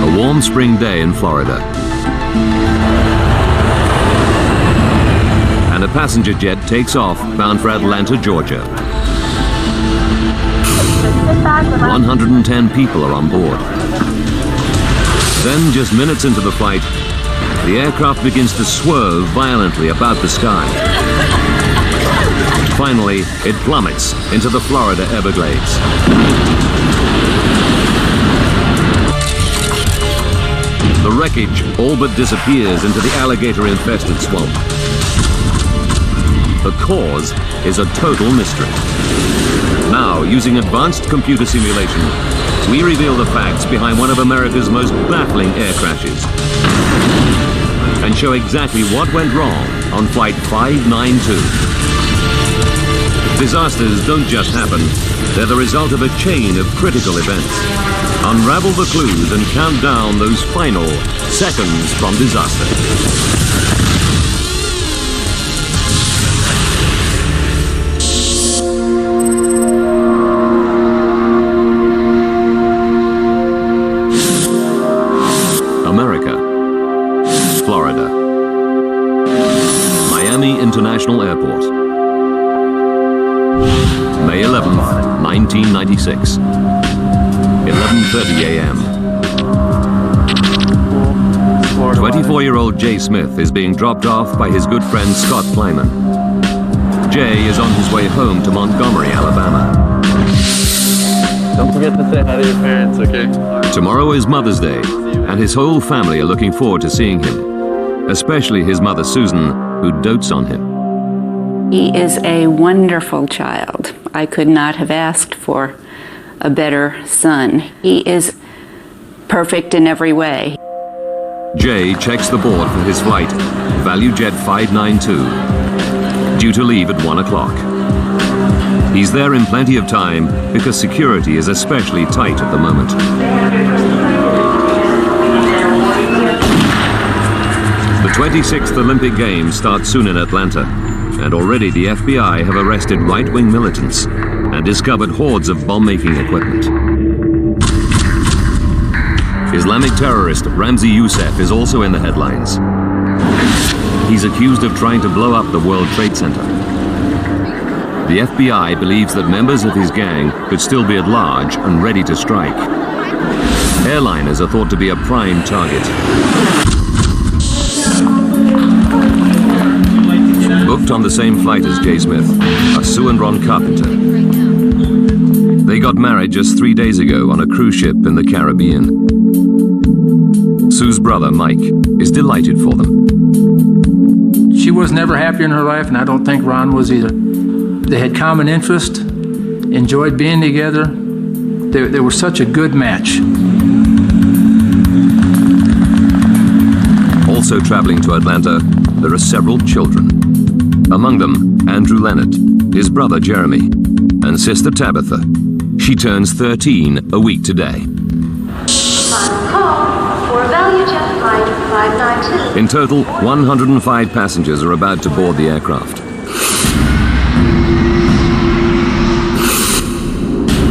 A warm spring day in Florida. And a passenger jet takes off bound for Atlanta, Georgia. 110 people are on board. Then, just minutes into the flight, the aircraft begins to swerve violently about the sky. Finally, it plummets into the Florida Everglades. The wreckage all but disappears into the alligator-infested swamp. The cause is a total mystery. Now, using advanced computer simulation, we reveal the facts behind one of America's most baffling air crashes and show exactly what went wrong on Flight 592. Disasters don't just happen, they're the result of a chain of critical events. Unravel the clues and count down those final seconds from disaster. America, Florida, Miami International Airport, May 11th, 1996, 11:30 a.m. 24-year-old Jay Smith is being dropped off by his good friend Scott Kleiman. Jay is on his way home to Montgomery, Alabama. Don't forget to say hi to your parents, okay? Tomorrow is Mother's Day, and his whole family are looking forward to seeing him, especially his mother Susan, who dotes on him. He is a wonderful child. I could not have asked for a better son. He is perfect in every way. Jay checks the board for his flight, ValueJet 592, due to leave at 1 o'clock. He's there in plenty of time because security is especially tight at the moment. The 26th Olympic Games start soon in Atlanta, and already the FBI have arrested right-wing militants and discovered hordes of bomb-making equipment. Islamic terrorist Ramzi Youssef is also in the headlines. He's accused of trying to blow up the World Trade Center. The FBI believes that members of his gang could still be at large and ready to strike. Airliners are thought to be a prime target. Booked on the same flight as Jay Smith are Sue and Ron Carpenter. They got married just 3 days ago on a cruise ship in the Caribbean. Sue's brother, Mike, is delighted for them. She was never happier in her life, and I don't think Ron was either. They had common interest, enjoyed being together. They were such a good match. Also traveling to Atlanta, there are several children. Among them, Andrew Leonard, his brother Jeremy, and sister Tabitha. She turns 13 a week today. Final call for ValueJet Flight 592. In total, 105 passengers are about to board the aircraft.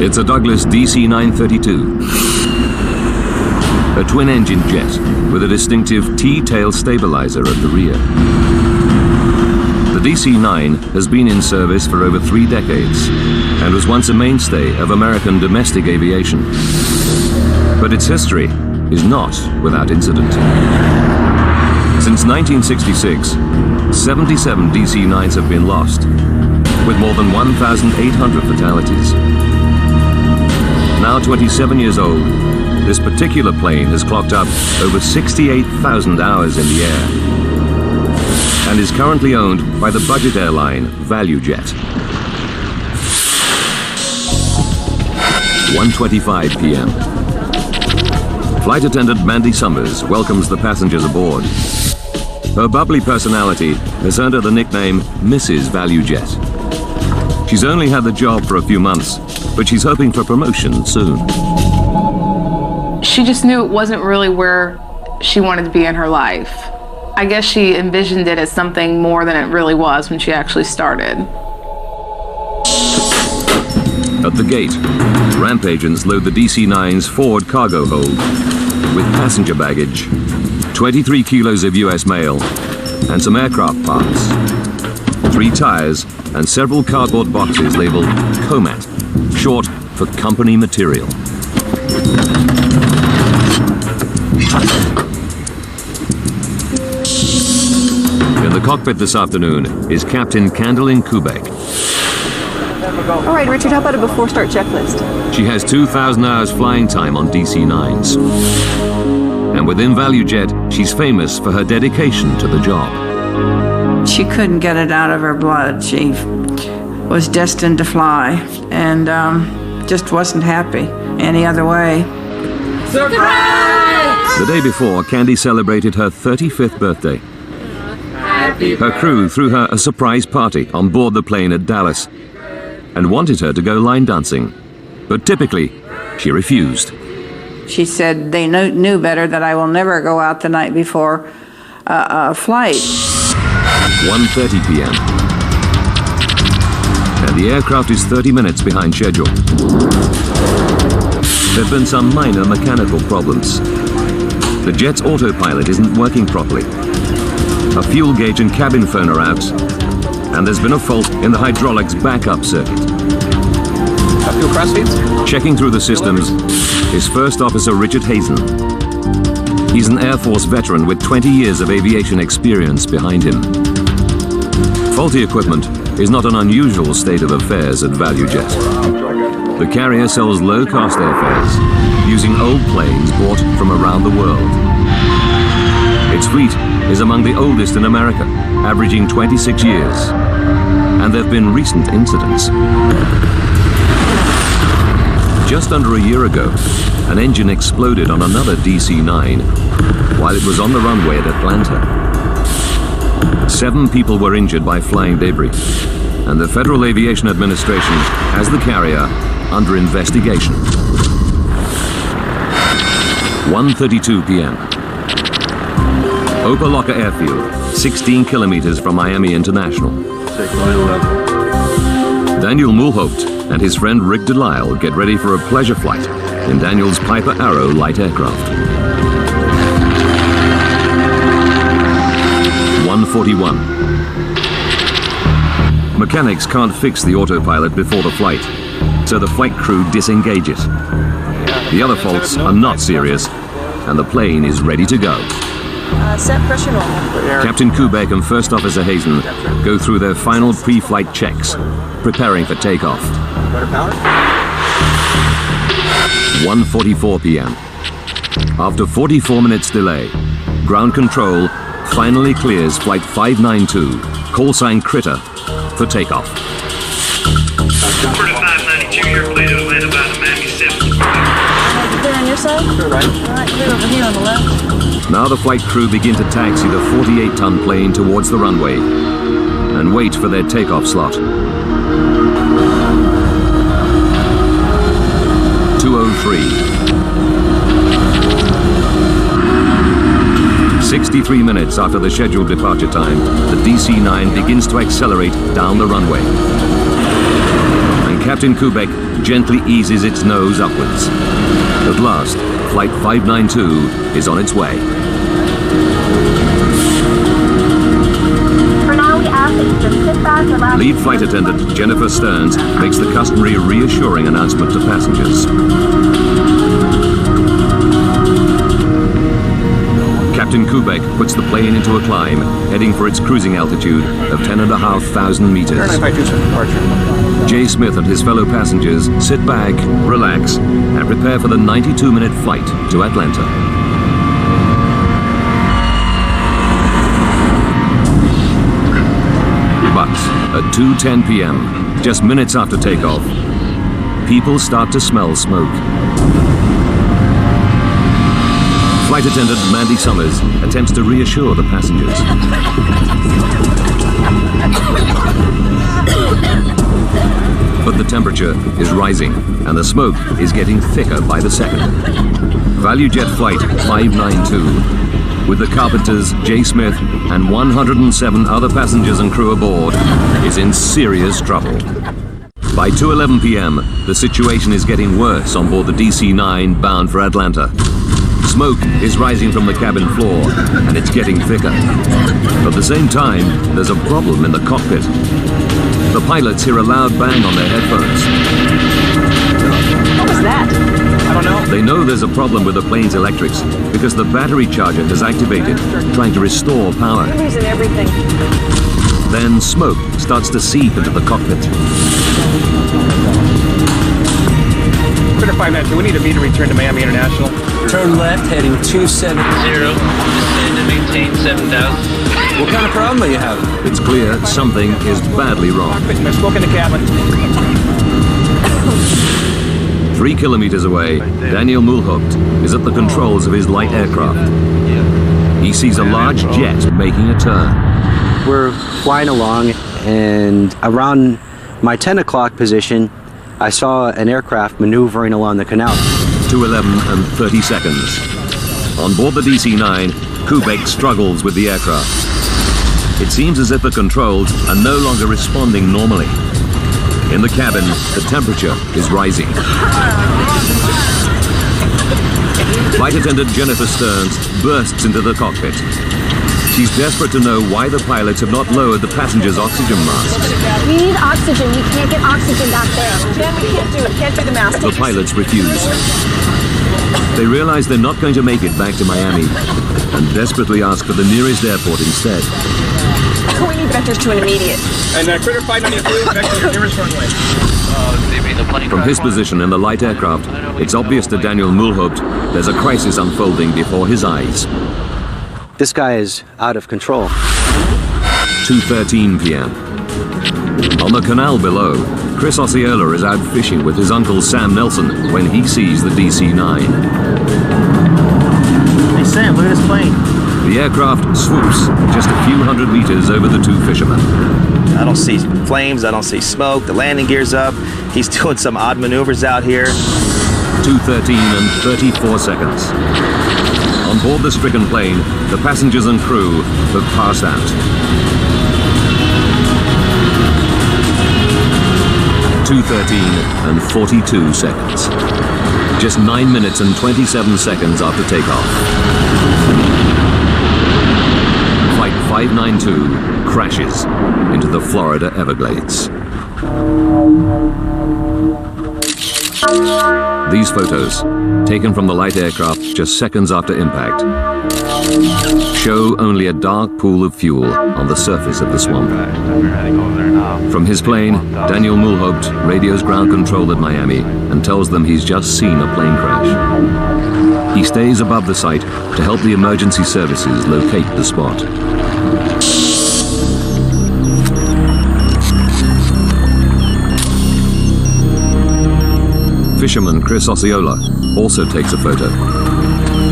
It's a Douglas DC-932, a twin-engine jet with a distinctive T-tail stabilizer at the rear. The DC-9 has been in service for over 3 decades and was once a mainstay of American domestic aviation. But its history is not without incident. Since 1966, 77 DC-9s have been lost, with more than 1,800 fatalities. Now 27 years old, this particular plane has clocked up over 68,000 hours in the air and is currently owned by the budget airline ValueJet. 1:25 p.m. Flight attendant Mandy Summers welcomes the passengers aboard. Her bubbly personality has earned her the nickname Mrs. ValueJet. She's only had the job for a few months, but she's hoping for promotion soon. She just knew it wasn't really where she wanted to be in her life. I guess she envisioned it as something more than it really was when she actually started. At the gate, ramp agents load the DC-9's forward cargo hold with passenger baggage, 23 kilos of US mail, and some aircraft parts, 3 tires, and several cardboard boxes labeled COMAT, short for company material. In the cockpit this afternoon is Captain Kandalin Kubek. All right, Richard, how about a before-start checklist? She has 2,000 hours flying time on DC-9s. And within ValueJet, she's famous for her dedication to the job. She couldn't get it out of her blood. She was destined to fly and just wasn't happy any other way. The day before, Candy celebrated her 35th birthday. Her crew threw her a surprise party on board the plane at Dallas and wanted her to go line dancing. But typically, she refused. She said they knew better, that I will never go out the night before a flight. 1:30 p.m. And the aircraft is 30 minutes behind schedule. There have been some minor mechanical problems. The jet's autopilot isn't working properly. A fuel gauge and cabin phone are out, and there's been a fault in the hydraulics backup circuit. Fuel crossfeeds? Checking through the systems is First Officer Richard Hazen. He's an Air Force veteran with 20 years of aviation experience behind him. Faulty equipment is not an unusual state of affairs at ValueJet. The carrier sells low-cost airfares using old planes bought from around the world. Its fleet is among the oldest in America, averaging 26 years. And there have been recent incidents. Just under a year ago, an engine exploded on another DC-9 while it was on the runway at Atlanta. 7 people were injured by flying debris, and the Federal Aviation Administration has the carrier under investigation. 1:32 p.m. Opa-locka Airfield, 16 kilometers from Miami International. Daniel Mulhaupt and his friend Rick Delisle get ready for a pleasure flight in Daniel's Piper Arrow light aircraft. 1:41. Mechanics can't fix the autopilot before the flight, so the flight crew disengage it. The other faults are not serious, and the plane is ready to go. Set pressure normal. Captain Kubek and First Officer Hazen go through their final pre-flight checks, preparing for takeoff. 1:44 p.m. After 44 minutes delay, ground control finally clears Flight 592, call sign Critter, for takeoff. 4592, you're clear to Atlanta by the Miami 7. Clear on your side? Sure, right. All right, clear over here on the left. Now the flight crew begin to taxi the 48-ton plane towards the runway and wait for their takeoff slot. 2:03. 63 minutes after the scheduled departure time, the DC-9 begins to accelerate down the runway. And Captain Kubek gently eases its nose upwards. At last, Flight 592 is on its way. For now, we ask that you just sit back, relax. Lead flight attendant Jennifer Stearns makes the customary reassuring announcement to passengers. Captain Kubek puts the plane into a climb, heading for its cruising altitude of 10,500 meters. Jay Smith and his fellow passengers sit back, relax, and prepare for the 92-minute flight to Atlanta. But at 2:10 p.m., just minutes after takeoff, people start to smell smoke. Flight attendant Mandy Summers attempts to reassure the passengers. But the temperature is rising, and the smoke is getting thicker by the second. ValueJet Flight 592, with the carpenters, Jay Smith, and 107 other passengers and crew aboard, is in serious trouble. By 2:11 p.m., the situation is getting worse on board the DC-9 bound for Atlanta. Smoke is rising from the cabin floor, and it's getting thicker. At the same time, there's a problem in the cockpit. The pilots hear a loud bang on their headphones. What was that? I don't know. They know there's a problem with the plane's electrics because the battery charger has activated, trying to restore power. We're losing everything. Then smoke starts to seep into the cockpit. Critter 592, we need a V to return to Miami International. Turn left, heading 270. Descend to maintain 7,000. What kind of problem are you having? It's clear something is badly wrong. There's smoke in the cabin. 3 kilometers away, Daniel Mulhaupt is at the controls of his light aircraft. He sees a large jet making a turn. We're flying along, and around my 10 o'clock position, I saw an aircraft maneuvering along the canal. 2:11 and 30 seconds. On board the DC-9, Kubek struggles with the aircraft. It seems as if the controls are no longer responding normally. In the cabin, the temperature is rising. Flight attendant Jennifer Stearns bursts into the cockpit. She's desperate to know why the pilots have not lowered the passengers' oxygen masks. We need oxygen. We can't get oxygen back there. Jen, we can't do it. Can't do the mask. The pilots refuse. They realize they're not going to make it back to Miami and desperately ask for the nearest airport instead. We need vectors to an immediate. And Critter 592, back to your nearest runway. From his position in the light aircraft, it's obvious to Daniel Mulhaupt there's a crisis unfolding before his eyes. This guy is out of control. 2:13 p.m. On the canal below, Chris Osceola is out fishing with his uncle Sam Nelson when he sees the DC-9. Hey Sam, look at this plane. The aircraft swoops just a few hundred meters over the two fishermen. I don't see flames, I don't see smoke, the landing gear's up. He's doing some odd maneuvers out here. 2:13 and 34 seconds. On board the stricken plane, the passengers and crew have passed out. 2:13 and 42 seconds. Just 9 minutes and 27 seconds after takeoff. Flight 592 crashes into the Florida Everglades. These photos, taken from the light aircraft just seconds after impact, show only a dark pool of fuel on the surface of the swamp. From his plane, Daniel Mulhaupt radios ground control at Miami and tells them he's just seen a plane crash. He stays above the site to help the emergency services locate the spot. Fisherman Chris Osceola also takes a photo.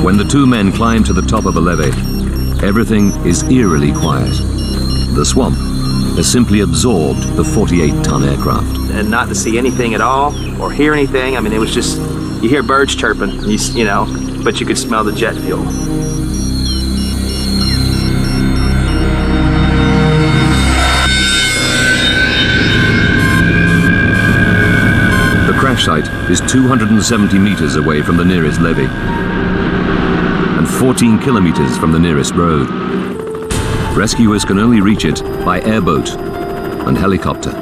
When the two men climb to the top of a levee, everything is eerily quiet. The swamp has simply absorbed the 48-ton aircraft. And not to see anything at all or hear anything. I mean, it was just, you hear birds chirping, you know, but you could smell the jet fuel. The crash site is 270 meters away from the nearest levee and 14 kilometers from the nearest road. Rescuers can only reach it by airboat and helicopter.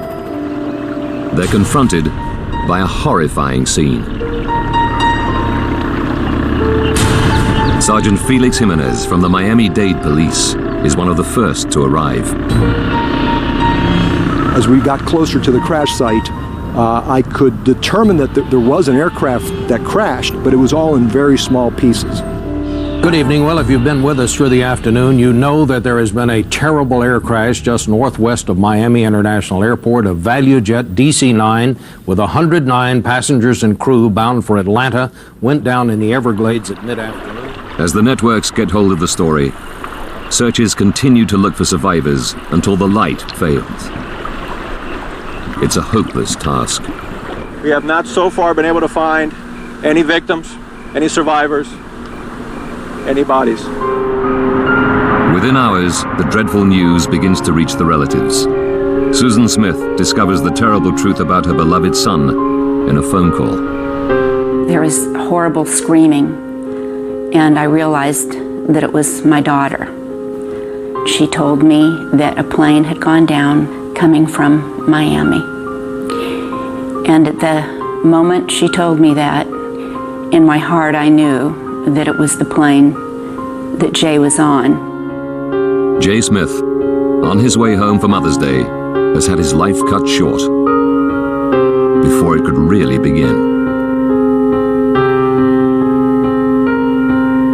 They're confronted by a horrifying scene. Sergeant Felix Jimenez from the Miami-Dade Police is one of the first to arrive. As we got closer to the crash site, I could determine that there was an aircraft that crashed, but it was all in very small pieces. Good evening. Well, if you've been with us through the afternoon, you know that there has been a terrible air crash just northwest of Miami International Airport. A ValueJet DC-9 with 109 passengers and crew bound for Atlanta went down in the Everglades at mid-afternoon. As the networks get hold of the story, searches continue to look for survivors until the light fails. It's a hopeless task. We have not so far been able to find any victims, any survivors, any bodies. Within hours, the dreadful news begins to reach the relatives. Susan Smith discovers the terrible truth about her beloved son in a phone call. There was horrible screaming, and I realized that it was my daughter. She told me that a plane had gone down coming from Miami. And at the moment she told me that, in my heart I knew that it was the plane that Jay was on. Jay Smith, on his way home for Mother's Day, has had his life cut short before it could really begin.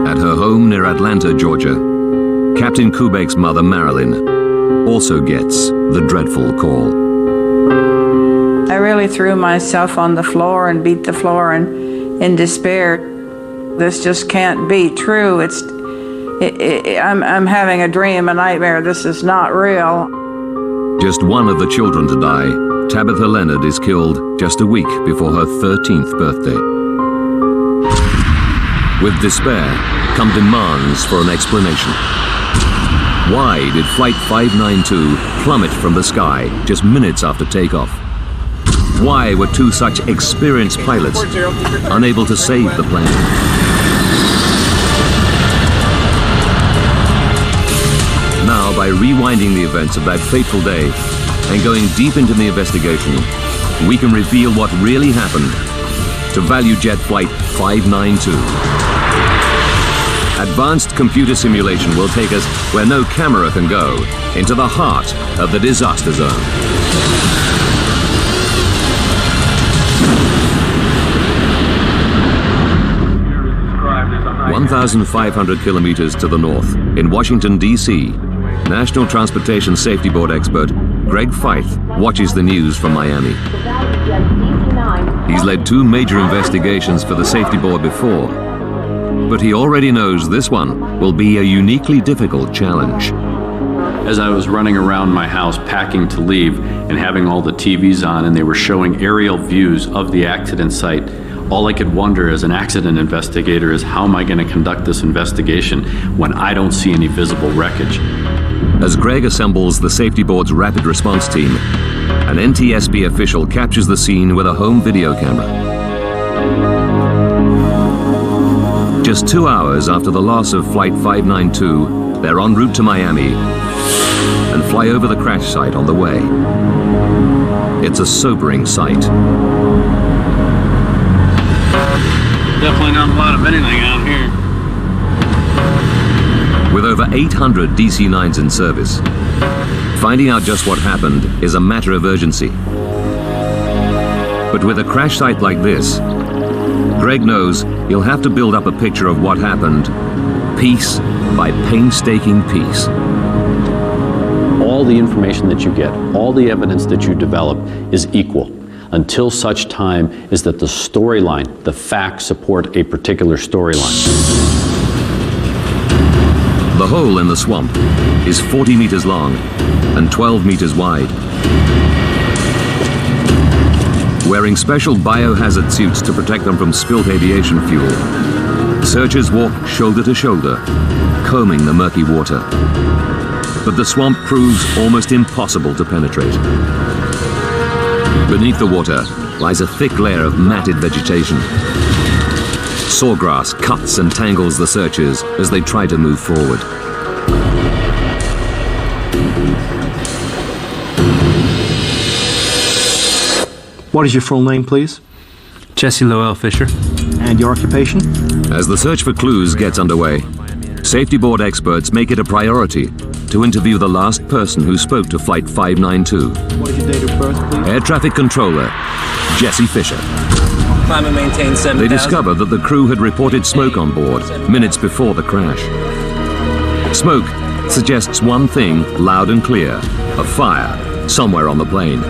At her home near Atlanta, Georgia, Captain Kubek's mother, Marilyn, also gets the dreadful call. I really threw myself on the floor and beat the floor in despair. This just can't be true. I'm having a dream, a nightmare. This is not real. Just one of the children to die, Tabitha Leonard is killed just a week before her 13th birthday. With despair come demands for an explanation. Why did Flight 592 plummet from the sky just minutes after takeoff? Why were two such experienced pilots unable to save the plane? Now, by rewinding the events of that fateful day and going deep into the investigation, we can reveal what really happened to ValueJet Flight 592. Advanced computer simulation will take us where no camera can go, into the heart of the disaster zone. 1,500 kilometers to the north, in Washington, D.C., National Transportation Safety Board expert Greg Feith watches the news from Miami. He's led two major investigations for the Safety Board before, but he already knows this one will be a uniquely difficult challenge. As I was running around my house packing to leave and having all the TVs on and they were showing aerial views of the accident site, all I could wonder as an accident investigator is how am I going to conduct this investigation when I don't see any visible wreckage? As Greg assembles the Safety Board's rapid response team, an NTSB official captures the scene with a home video camera. Just 2 hours after the loss of Flight 592, they're en route to Miami and fly over the crash site on the way. It's a sobering sight. Definitely not a lot of anything out here. With over 800 DC-9s in service, finding out just what happened is a matter of urgency. But with a crash site like this, Greg knows he'll have to build up a picture of what happened, piece by painstaking piece. All the information that you get, all the evidence that you develop is equal until such time is that the storyline, the facts support a particular storyline. The hole in the swamp is 40 meters long and 12 meters wide. Wearing special biohazard suits to protect them from spilt aviation fuel, searchers walk shoulder to shoulder, combing the murky water. But the swamp proves almost impossible to penetrate. Beneath the water lies a thick layer of matted vegetation. Sawgrass cuts and tangles the searchers as they try to move forward. What is your full name, please? Jesse Lowell Fisher. And your occupation? As the search for clues gets underway, Safety Board experts make it a priority to interview the last person who spoke to Flight 592. What is your date of birth, please? Air Traffic Controller Jesse Fisher. Climb and maintain 7,000. They discover that the crew had reported smoke on board minutes before the crash. Smoke suggests one thing loud and clear: a fire somewhere on the plane.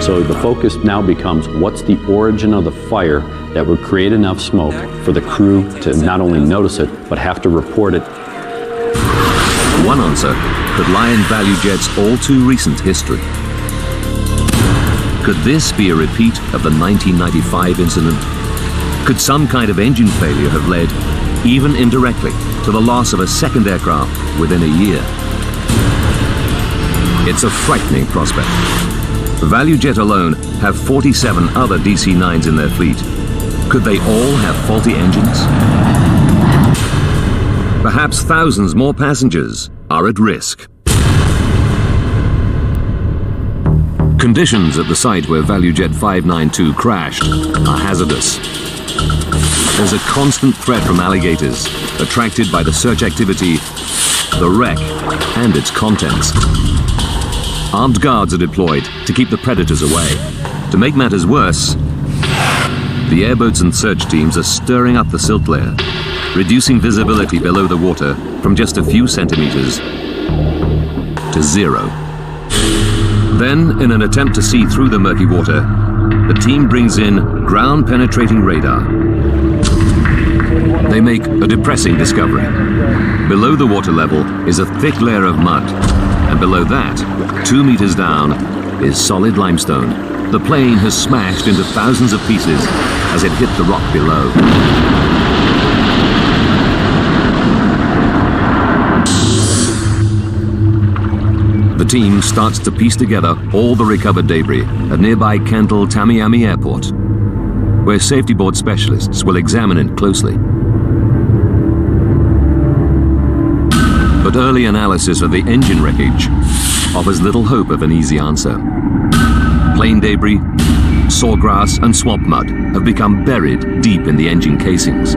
So the focus now becomes what's the origin of the fire that would create enough smoke for the crew to not only notice it, but have to report it. One answer could lie in ValueJet's all too recent history. Could this be a repeat of the 1995 incident? Could some kind of engine failure have led, even indirectly, to the loss of a second aircraft within a year? It's a frightening prospect. ValueJet alone have 47 other DC-9s in their fleet. Could they all have faulty engines? perhaps thousands more passengers are at risk. Conditions at the site where ValueJet 592 crashed are hazardous. There's a constant threat from alligators, attracted by the search activity, the wreck, and its contents. Armed guards are deployed to keep the predators away. To make matters worse, the airboats and search teams are stirring up the silt layer, reducing visibility below the water from just a few centimeters to zero. Then, in an attempt to see through the murky water, the team brings in ground-penetrating radar. They make a depressing discovery. Below the water level is a thick layer of mud, and below that, 2 meters down, is solid limestone. The plane has smashed into thousands of pieces as it hit the rock below. The team starts to piece together all the recovered debris at nearby Kendall Tamiami Airport, where safety board specialists will examine it closely. But early analysis of the engine wreckage offers little hope of an easy answer. Plane debris, sawgrass and swamp mud have become buried deep in the engine casings.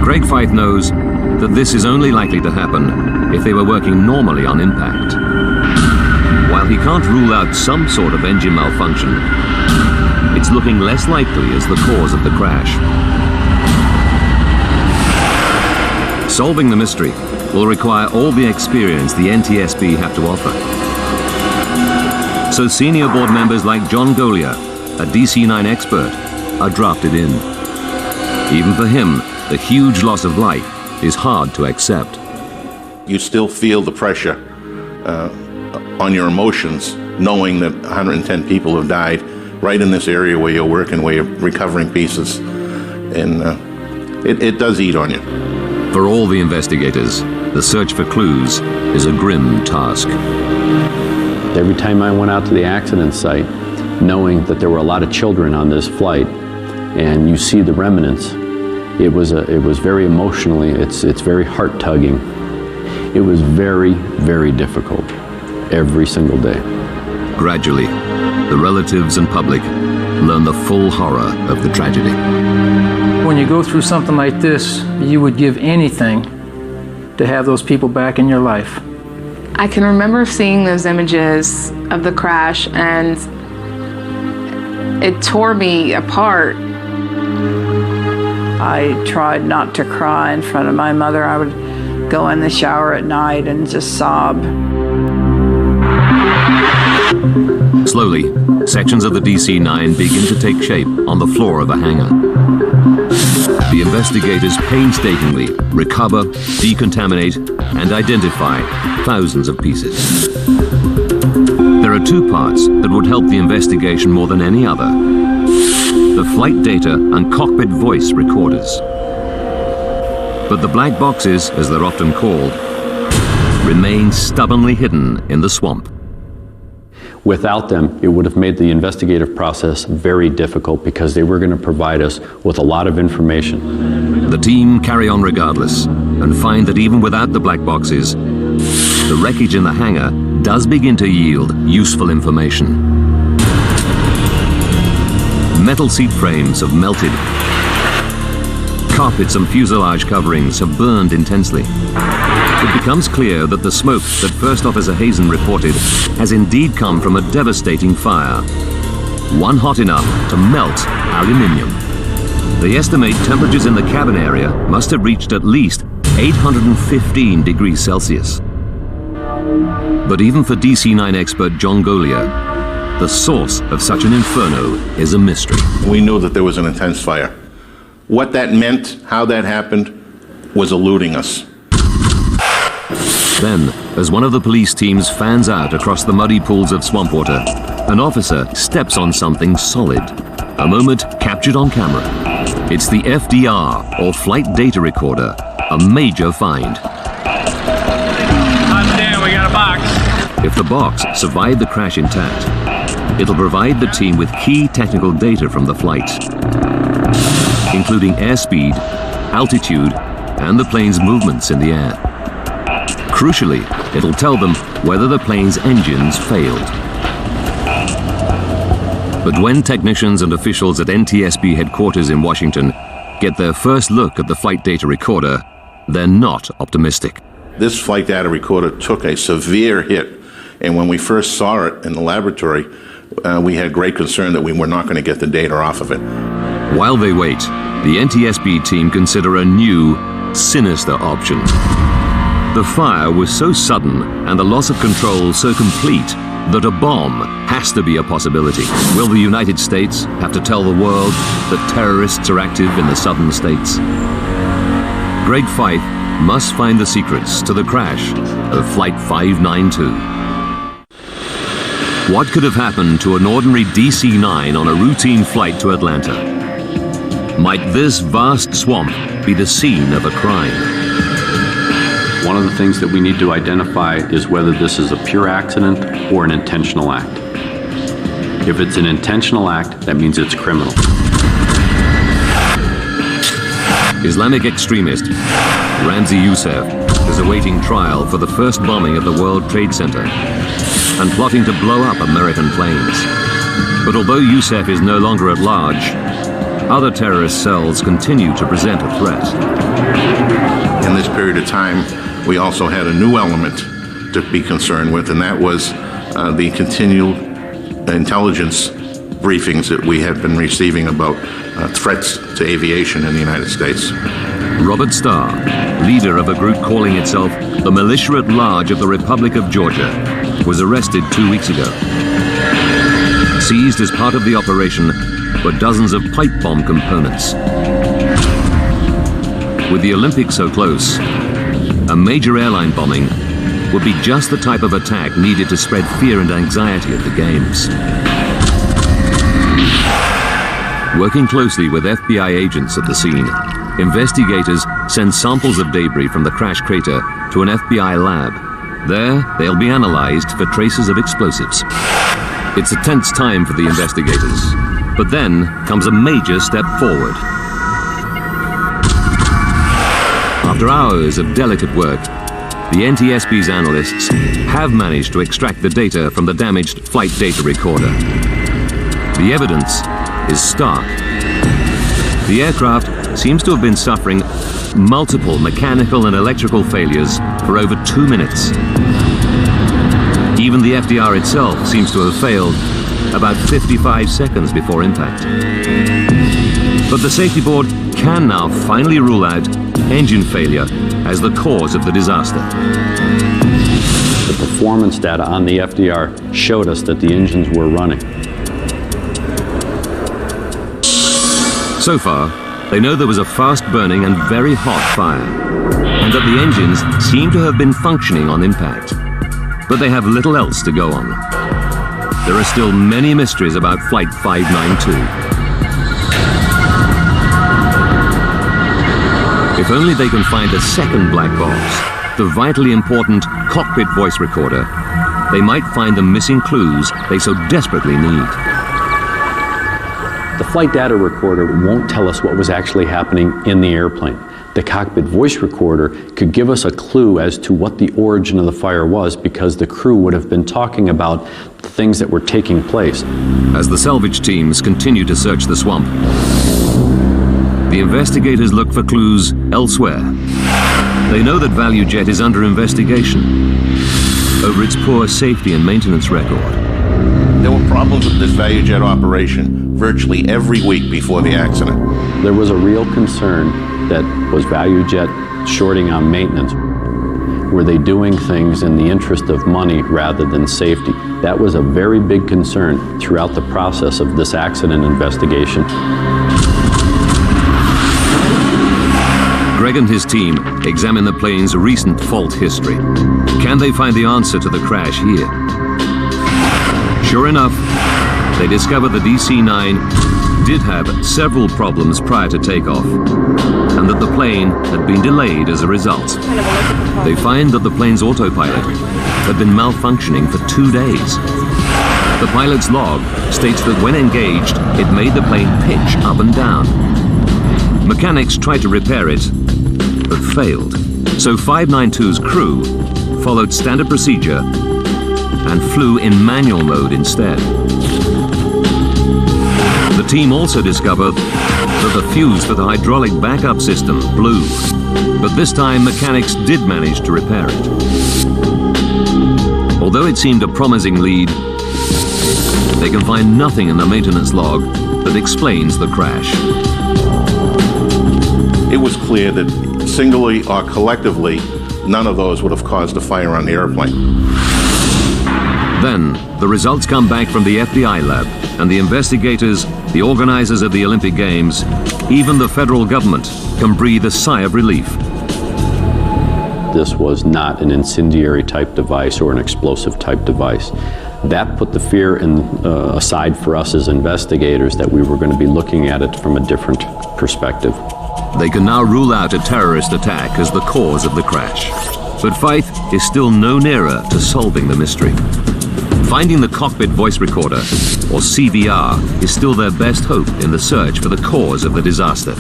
Craig Fife knows that this is only likely to happen if they were working normally on impact. While he can't rule out some sort of engine malfunction, it's looking less likely as the cause of the crash. Solving the mystery will require all the experience the NTSB have to offer. So senior board members like John Golia, a DC-9 expert, are drafted in. Even for him, the huge loss of life is hard to accept. You still feel the pressure on your emotions, knowing that 110 people have died right in this area where you're working, where you're recovering pieces. And it does eat on you. For all the investigators, the search for clues is a grim task. Every time I went out to the accident site, knowing that there were a lot of children on this flight, and you see the remnants, it was very emotionally, it's very heart-tugging. It was very, very difficult every single day. Gradually, the relatives and public learn the full horror of the tragedy. When you go through something like this, you would give anything to have those people back in your life. I can remember seeing those images of the crash, and it tore me apart. I tried not to cry in front of my mother. I would go in the shower at night and just sob. Slowly, sections of the DC-9 begin to take shape on the floor of a hangar. The investigators painstakingly recover, decontaminate, and identify thousands of pieces. There are two parts that would help the investigation more than any other: the flight data and cockpit voice recorders. But the black boxes, as they're often called, remain stubbornly hidden in the swamp. Without them, it would have made the investigative process very difficult because they were going to provide us with a lot of information. The team carry on regardless and find that even without the black boxes, the wreckage in the hangar does begin to yield useful information. Metal seat frames have melted. Carpets and fuselage coverings have burned intensely. It becomes clear that the smoke that First Officer Hazen reported has indeed come from a devastating fire, one hot enough to melt aluminium. They estimate temperatures in the cabin area must have reached at least 815 degrees Celsius. But even for DC-9 expert John Golia, the source of such an inferno is a mystery. We knew that there was an intense fire. What that meant, how that happened, was eluding us. Then, as one of the police teams fans out across the muddy pools of swamp water, an officer steps on something solid. A moment captured on camera. It's the FDR, or Flight Data Recorder, a major find. Hot damn, we got a box. If the box survived the crash intact, it'll provide the team with key technical data from the flight, including airspeed, altitude, and the plane's movements in the air. Crucially, it'll tell them whether the plane's engines failed. But when technicians and officials at NTSB headquarters in Washington get their first look at the flight data recorder, they're not optimistic. This flight data recorder took a severe hit, and when we first saw it in the laboratory, we had great concern that we were not going to get the data off of it. While they wait, the NTSB team consider a new, sinister option. The fire was so sudden and the loss of control so complete that a bomb has to be a possibility. Will the United States have to tell the world that terrorists are active in the southern states? Greg Fife must find the secrets to the crash of Flight 592. What could have happened to an ordinary DC-9 on a routine flight to Atlanta? Might this vast swamp be the scene of a crime? One of the things that we need to identify is whether this is a pure accident or an intentional act. If it's an intentional act, that means it's criminal. Islamic extremist Ramzi Youssef is awaiting trial for the first bombing of the World Trade Center and plotting to blow up American planes. But although Youssef is no longer at large, other terrorist cells continue to present a threat. In this period of time, we also had a new element to be concerned with, and that was the continual intelligence briefings that we had been receiving about threats to aviation in the United States. Robert Starr, leader of a group calling itself the Militia at Large of the Republic of Georgia, was arrested 2 weeks ago. Seized as part of the operation were dozens of pipe bomb components. With the Olympics so close, a major airline bombing would be just the type of attack needed to spread fear and anxiety at the Games. Working closely with FBI agents at the scene, investigators send samples of debris from the crash crater to an FBI lab. There, they'll be analyzed for traces of explosives. It's a tense time for the investigators, but then comes a major step forward. After hours of delicate work, the NTSB's analysts have managed to extract the data from the damaged flight data recorder. The evidence is stark. The aircraft seems to have been suffering multiple mechanical and electrical failures for over 2 minutes. Even the FDR itself seems to have failed about 55 seconds before impact. But the safety board can now finally rule out engine failure as the cause of the disaster. The performance data on the FDR showed us that the engines were running. So far, they know there was a fast-burning and very hot fire, and that the engines seem to have been functioning on impact. But they have little else to go on. There are still many mysteries about Flight 592. If only they can find the second black box, the vitally important cockpit voice recorder, they might find the missing clues they so desperately need. The flight data recorder won't tell us what was actually happening in the airplane. The cockpit voice recorder could give us a clue as to what the origin of the fire was, because the crew would have been talking about the things that were taking place. As the salvage teams continue to search the swamp, the investigators look for clues elsewhere. They know that ValueJet is under investigation over its poor safety and maintenance record. There were problems with this ValueJet operation virtually every week before the accident. There was a real concern that was ValueJet shorting on maintenance. Were they doing things in the interest of money rather than safety? That was a very big concern throughout the process of this accident investigation. Greg and his team examine the plane's recent fault history. Can they find the answer to the crash here? Sure enough, they discover the DC-9 did have several problems prior to takeoff, and that the plane had been delayed as a result. They find that the plane's autopilot had been malfunctioning for 2 days. The pilot's log states that when engaged, it made the plane pitch up and down. Mechanics tried to repair it, but failed. So 592's crew followed standard procedure and flew in manual mode instead. The team also discovered that the fuse for the hydraulic backup system blew, but this time mechanics did manage to repair it. Although it seemed a promising lead, they can find nothing in the maintenance log that explains the crash. It was clear that singly or collectively, none of those would have caused a fire on the airplane. Then, the results come back from the FBI lab, and the investigators, the organizers of the Olympic Games, even the federal government can breathe a sigh of relief. This was not an incendiary type device or an explosive type device. That put the fear aside for us as investigators that we were going to be looking at it from a different perspective. They can now rule out a terrorist attack as the cause of the crash. But Fife is still no nearer to solving the mystery. Finding the cockpit voice recorder, or CVR, is still their best hope in the search for the cause of the disaster.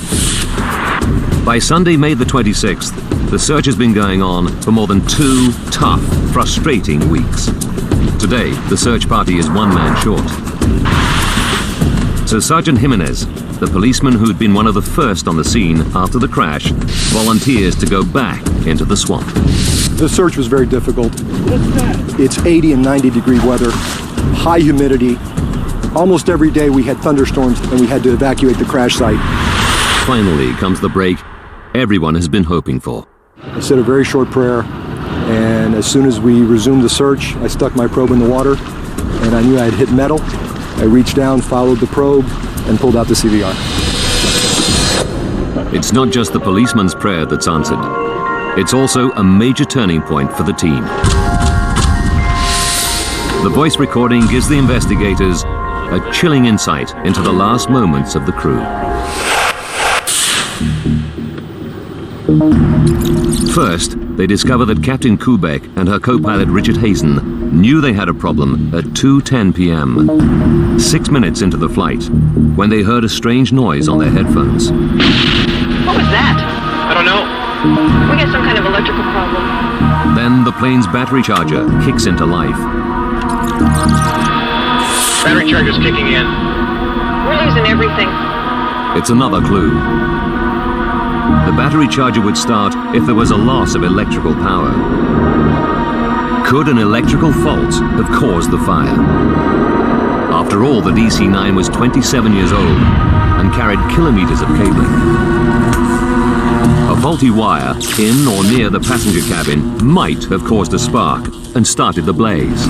By Sunday, May the 26th, the search has been going on for more than 2 tough, frustrating weeks. Today, the search party is 1 man short. So Sergeant Jimenez, the policeman who'd been one of the first on the scene after the crash, volunteers to go back into the swamp. The search was very difficult. It's 80 and 90 degree weather, high humidity. Almost every day we had thunderstorms and we had to evacuate the crash site. Finally comes the break everyone has been hoping for. I said a very short prayer, and as soon as we resumed the search, I stuck my probe in the water, and I knew I had hit metal. I reached down, followed the probe, and pulled out the CVR. It's not just the policeman's prayer that's answered. It's also a major turning point for the team. The voice recording gives the investigators a chilling insight into the last moments of the crew. First, they discover that Captain Kubek and her co-pilot Richard Hazen knew they had a problem at 2:10 p.m., 6 minutes into the flight, when they heard a strange noise on their headphones. What was that? I don't know. We got some kind of electrical problem. Then the plane's battery charger kicks into life. Battery charger's kicking in. We're losing everything. It's another clue. The battery charger would start if there was a loss of electrical power. Could an electrical fault have caused the fire? After all, the DC-9 was 27 years old and carried kilometers of cabling. A faulty wire in or near the passenger cabin might have caused a spark and started the blaze.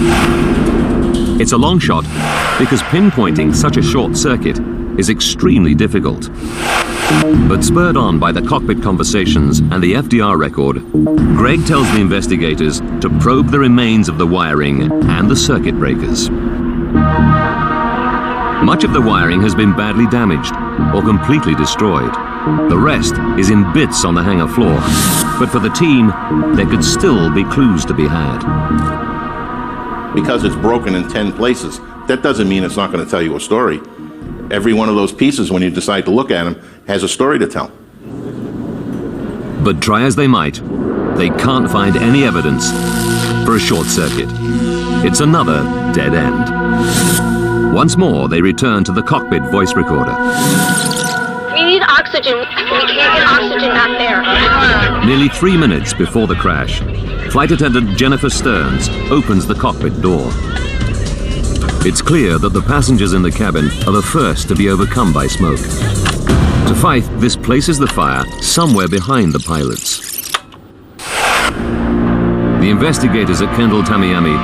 It's a long shot because pinpointing such a short circuit is extremely difficult. But spurred on by the cockpit conversations and the FDR record, Greg tells the investigators to probe the remains of the wiring and the circuit breakers. Much of the wiring has been badly damaged or completely destroyed. The rest is in bits on the hangar floor. But for the team, there could still be clues to be had. Because it's broken in 10 places, that doesn't mean it's not going to tell you a story. Every one of those pieces, when you decide to look at them, has a story to tell. But try as they might, they can't find any evidence for a short circuit. It's another dead end. Once more, they return to the cockpit voice recorder. We need oxygen. We can't get oxygen out there. Nearly 3 minutes before the crash, flight attendant Jennifer Stearns opens the cockpit door. It's clear that the passengers in the cabin are the first to be overcome by smoke. To Fife, this places the fire somewhere behind the pilots. The investigators at Kendall Tamiami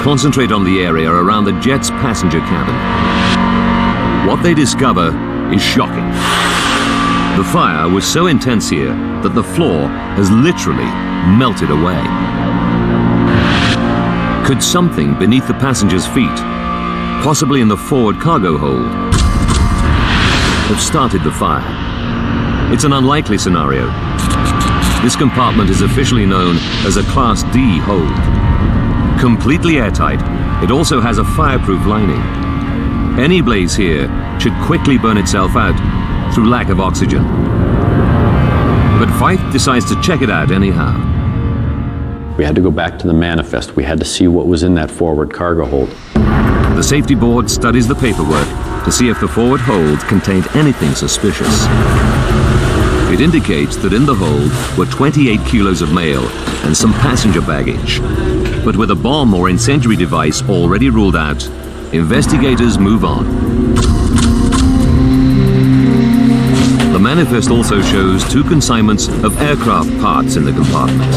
concentrate on the area around the jet's passenger cabin. What they discover is shocking. The fire was so intense here that the floor has literally melted away. Could something beneath the passengers' feet, possibly in the forward cargo hold, have started the fire? It's an unlikely scenario. This compartment is officially known as a Class D hold. Completely airtight, it also has a fireproof lining. Any blaze here should quickly burn itself out through lack of oxygen. But Fife decides to check it out anyhow. We had to go back to the manifest. We had to see what was in that forward cargo hold. The safety board studies the paperwork to see if the forward hold contained anything suspicious. It indicates that in the hold were 28 kilos of mail and some passenger baggage. But with a bomb or incendiary device already ruled out, investigators move on. The manifest also shows 2 consignments of aircraft parts in the compartment.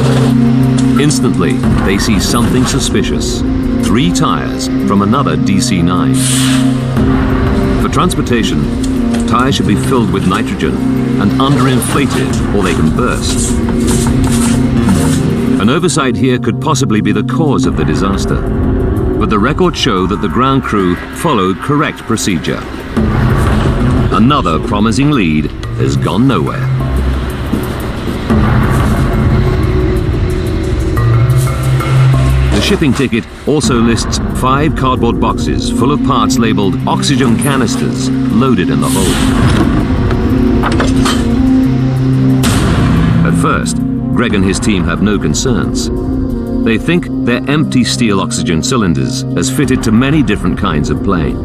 Instantly, they see something suspicious. 3 tires from another DC-9. For transportation, tires should be filled with nitrogen and underinflated or they can burst. An oversight here could possibly be the cause of the disaster, but the records show that the ground crew followed correct procedure. Another promising lead has gone nowhere. The shipping ticket also lists 5 cardboard boxes full of parts labeled oxygen canisters loaded in the hold. At first, Greg and his team have no concerns. They think they're empty steel oxygen cylinders as fitted to many different kinds of plane.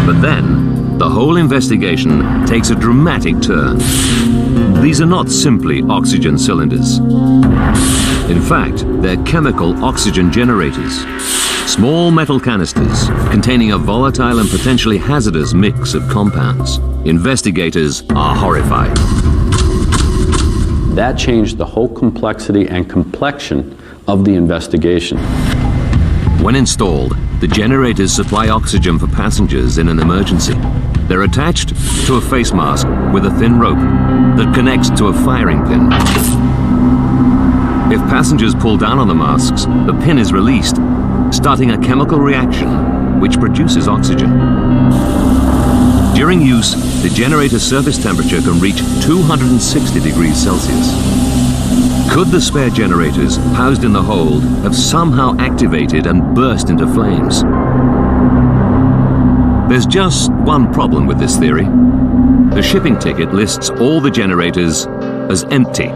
But then, the whole investigation takes a dramatic turn. These are not simply oxygen cylinders. In fact, they're chemical oxygen generators. Small metal canisters containing a volatile and potentially hazardous mix of compounds. Investigators are horrified. That changed the whole complexity and complexion of the investigation. When installed, the generators supply oxygen for passengers in an emergency. They're attached to a face mask with a thin rope that connects to a firing pin. If passengers pull down on the masks, the pin is released, starting a chemical reaction which produces oxygen. During use, the generator's surface temperature can reach 260 degrees Celsius. Could the spare generators housed in the hold have somehow activated and burst into flames? There's just one problem with this theory. The shipping ticket lists all the generators as empty,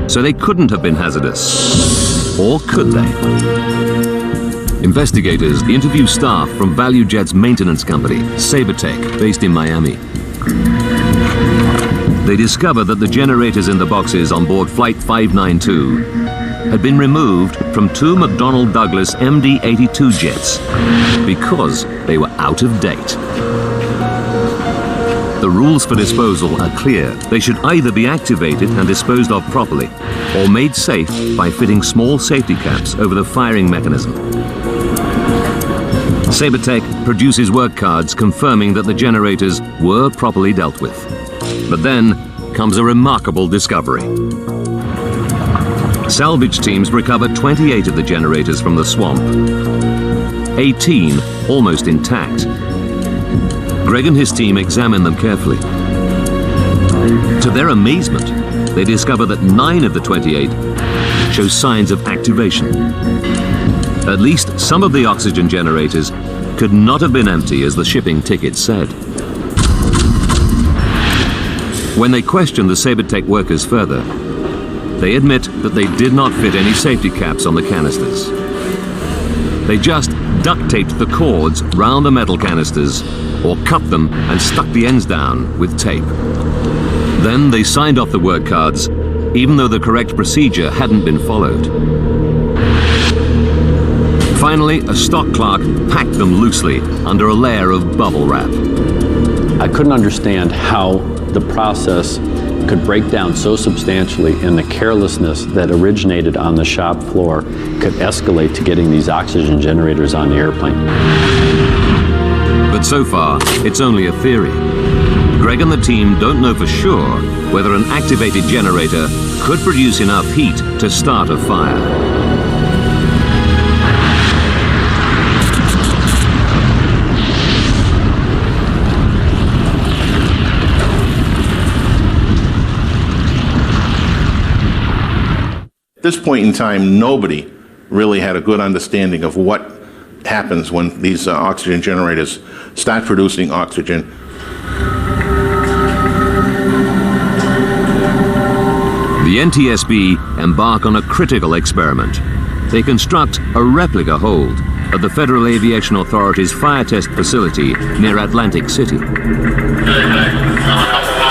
so they couldn't have been hazardous. Or could they? Investigators interview staff from ValueJet's maintenance company, Sabertech, based in Miami. They discover that the generators in the boxes on board Flight 592 had been removed from 2 McDonnell Douglas MD-82 jets because they were out of date. The rules for disposal are clear. They should either be activated and disposed of properly, or made safe by fitting small safety caps over the firing mechanism. Sabertech produces work cards confirming that the generators were properly dealt with. But then comes a remarkable discovery. Salvage teams recovered 28 of the generators from the swamp, 18 almost intact. Greg and his team examine them carefully. To their amazement, they discover that 9 of the 28 show signs of activation. At least some of the oxygen generators could not have been empty as the shipping ticket said. When they question the Sabertech workers further, they admit that they did not fit any safety caps on the canisters. They just duct taped the cords round the metal canisters or cut them and stuck the ends down with tape. Then they signed off the work cards, even though the correct procedure hadn't been followed. Finally, a stock clerk packed them loosely under a layer of bubble wrap. I couldn't understand how the process could break down so substantially, and the carelessness that originated on the shop floor could escalate to getting these oxygen generators on the airplane. But so far, it's only a theory. Greg and the team don't know for sure whether an activated generator could produce enough heat to start a fire. At this point in time, nobody really had a good understanding of what happens when these oxygen generators start producing oxygen. The NTSB embark on a critical experiment. They construct a replica hold at the Federal Aviation Authority's fire test facility near Atlantic City.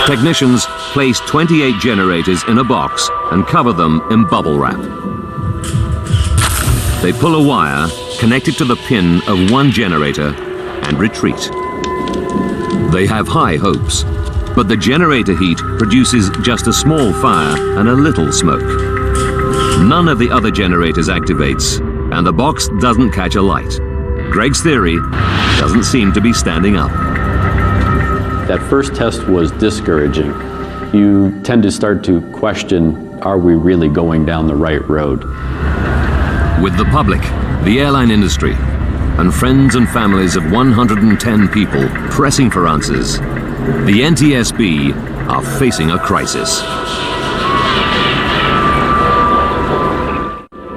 Technicians place 28 generators in a box and cover them in bubble wrap. They pull a wire connected to the pin of one generator and retreat. They have high hopes, but the generator heat produces just a small fire and a little smoke. None of the other generators activates, and the box doesn't catch a light. Greg's theory doesn't seem to be standing up. That first test was discouraging. You tend to start to question, are we really going down the right road? With the public, the airline industry, and friends and families of 110 people pressing for answers, the NTSB are facing a crisis.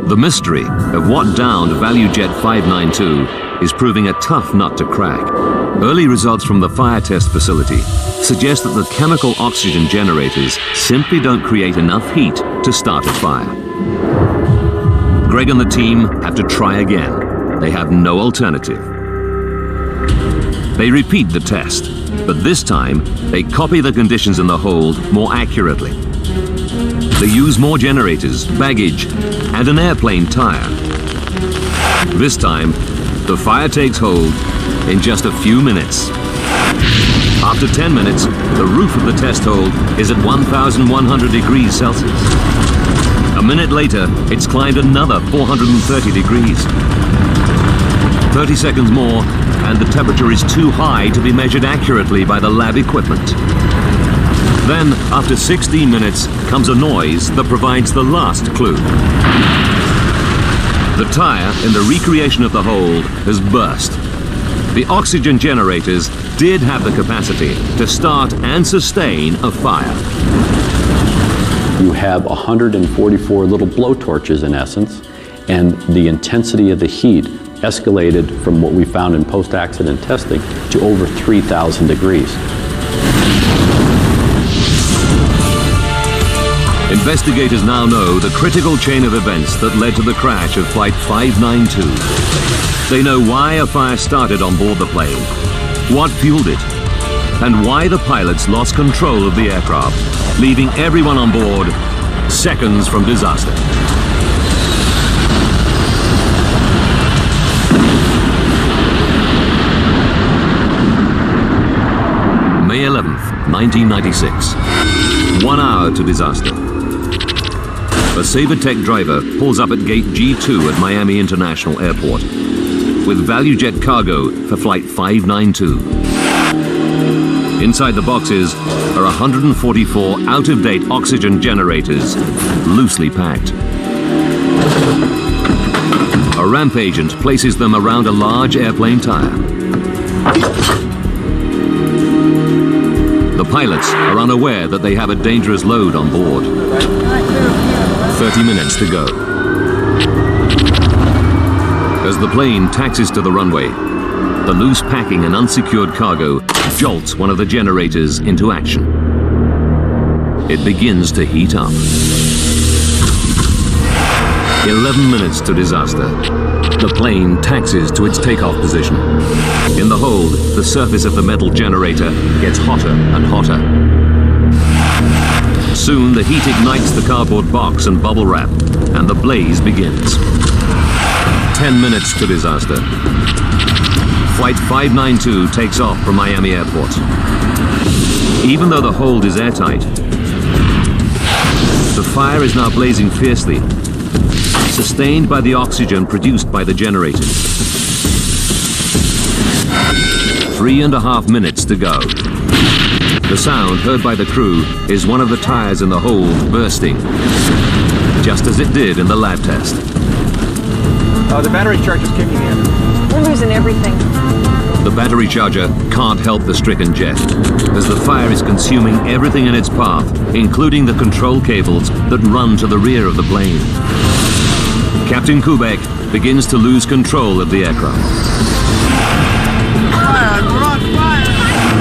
The mystery of what downed ValueJet 592 is proving a tough nut to crack. Early results from the fire test facility suggest that the chemical oxygen generators simply don't create enough heat to start a fire. Greg and the team have to try again. They have no alternative. They repeat the test, but this time they copy the conditions in the hold more accurately. They use more generators, baggage, and an airplane tire. This time, the fire takes hold in just a few minutes. After 10 minutes, the roof of the test hold is at 1,100 degrees Celsius. A minute later, it's climbed another 430 degrees. 30 seconds more, and the temperature is too high to be measured accurately by the lab equipment. Then, after 16 minutes, comes a noise that provides the last clue. The tire in the recreation of the hold has burst. The oxygen generators did have the capacity to start and sustain a fire. You have 144 little blowtorches in essence, and the intensity of the heat escalated from what we found in post-accident testing to over 3,000 degrees. Investigators now know the critical chain of events that led to the crash of Flight 592. They know why a fire started on board the plane, what fueled it, and why the pilots lost control of the aircraft, leaving everyone on board seconds from disaster. May 11th, 1996. 1 hour to disaster. A SaberTech driver pulls up at gate G2 at Miami International Airport with ValueJet cargo for Flight 592. Inside the boxes are 144 out-of-date oxygen generators, loosely packed. A ramp agent places them around a large airplane tire. The pilots are unaware that they have a dangerous load on board. 30 minutes to go. As the plane taxis to the runway, the loose packing and unsecured cargo jolts one of the generators into action. It begins to heat up. 11 minutes to disaster. The plane taxis to its takeoff position. In the hold, the surface of the metal generator gets hotter and hotter. Soon, the heat ignites the cardboard box and bubble wrap, and the blaze begins. 10 minutes to disaster. Flight 592 takes off from Miami Airport. Even though the hold is airtight, the fire is now blazing fiercely, sustained by the oxygen produced by the generators. 3.5 minutes to go. The sound heard by the crew is one of the tires in the hold bursting, just as it did in the lab test. The battery charge is kicking in. We're losing everything. The battery charger can't help the stricken jet, as the fire is consuming everything in its path, including the control cables that run to the rear of the plane. Captain Kubek begins to lose control of the aircraft.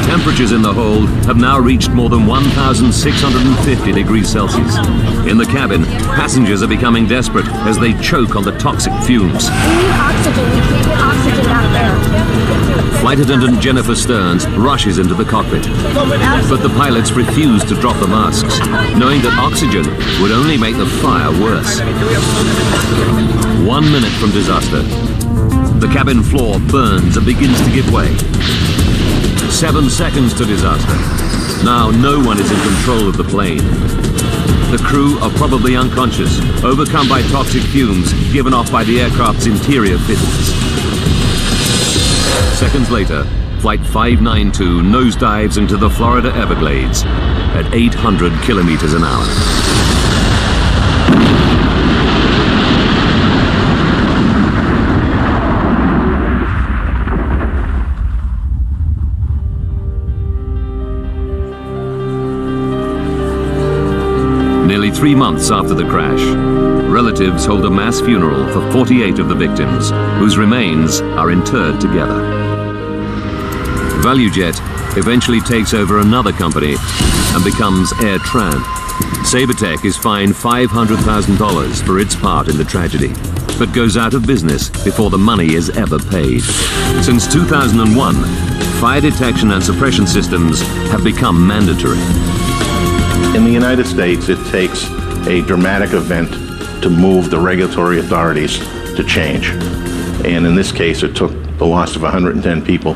10 Temperatures in the hold have now reached more than 1,650 degrees Celsius. In the cabin, passengers are becoming desperate as they choke on the toxic fumes. We need oxygen. We can't get oxygen out there. Flight attendant Jennifer Stearns rushes into the cockpit. But the pilots refuse to drop the masks, knowing that oxygen would only make the fire worse. 1 minute from disaster, the cabin floor burns and begins to give way. 7 seconds to disaster. Now no one is in control of the plane. The crew are probably unconscious, overcome by toxic fumes given off by the aircraft's interior fittings. Seconds later, Flight 592 nosedives into the Florida Everglades at 800 kilometers an hour. Nearly 3 months after the crash, relatives hold a mass funeral for 48 of the victims, whose remains are interred together. ValueJet eventually takes over another company and becomes Air Tran. Sabertech is fined $500,000 for its part in the tragedy, but goes out of business before the money is ever paid. Since 2001, fire detection and suppression systems have become mandatory. In the United States, it takes a dramatic event to move the regulatory authorities to change. And in this case, it took the loss of 110 people